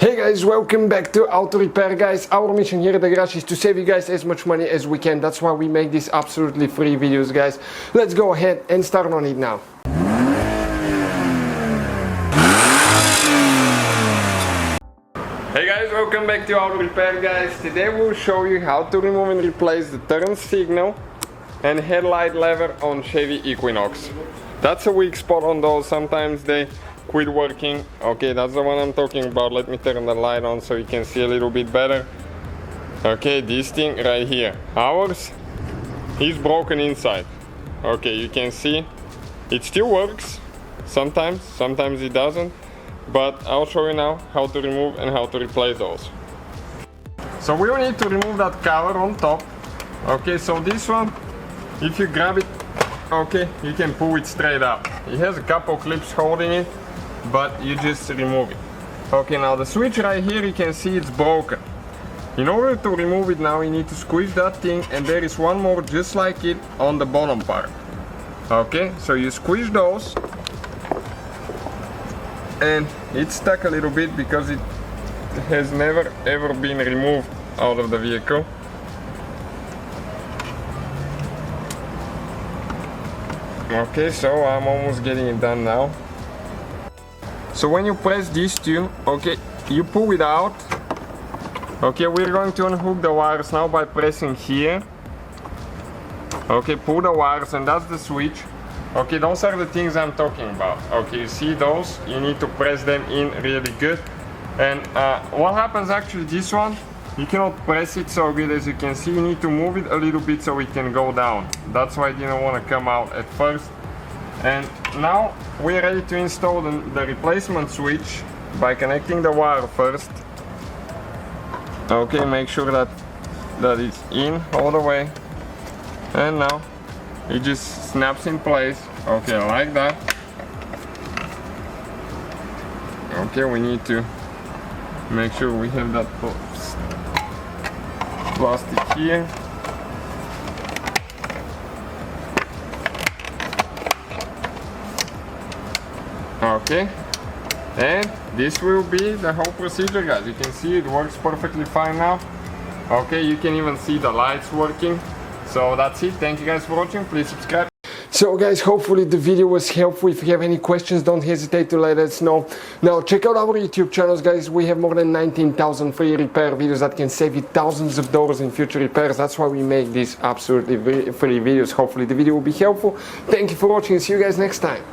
Hey guys, welcome back to Auto Repair, guys. Our mission here at the garage is to save you guys as much money as we can. That's why we make these absolutely free videos, guys. Let's go ahead and start on it now. Hey guys, welcome back to Auto Repair, guys. Today we'll show you how to remove and replace the turn signal and headlight lever on Chevy Equinox. That's a weak spot on those. Sometimes they quit working. Okay, that's the one I'm talking about. Let me turn the light on so you can see a little bit better. Okay, this thing right here, ours is broken inside. Okay, you can see it still works sometimes it doesn't, but I'll show you now how to remove and how to replace those. So we will need to remove that cover on top. Okay, so this one, if you grab it, okay, you can pull it straight up. It has a couple clips holding it, but you just remove it. Okay, now the switch right here, you can see it's broken. In order to remove it now, you need to squeeze that thing, and there is one more just like it on the bottom part. Okay, so you squeeze those, and it's stuck a little bit because it has never ever been removed out of the vehicle. Okay, so I'm almost getting it done now. So when you press these two, okay, you pull it out. Okay, we're going to unhook the wires now by pressing here. Okay, pull the wires, and that's the switch. Okay, those are the things I'm talking about. Okay, you see those? You need to press them in really good. And what happens actually, this one, you cannot press it so good as you can see. You need to move it a little bit so it can go down. That's why it didn't want to come out at first. And now we're ready to install the replacement switch by connecting the wire first. Okay, make sure that it's in all the way. And now it just snaps in place. Okay, like that. Okay, we need to make sure we have that plastic here. Okay, and this will be the whole procedure, guys. You can see it works perfectly fine now. Okay, you can even see the lights working. So that's it. Thank you guys for watching. Please subscribe. So guys, hopefully the video was helpful. If you have any questions, don't hesitate to let us know. Now check out our YouTube channels, guys. We have more than 19,000 free repair videos that can save you thousands of dollars in future repairs. That's why we make these absolutely free videos. Hopefully the video will be helpful. Thank you for watching. See you guys next time.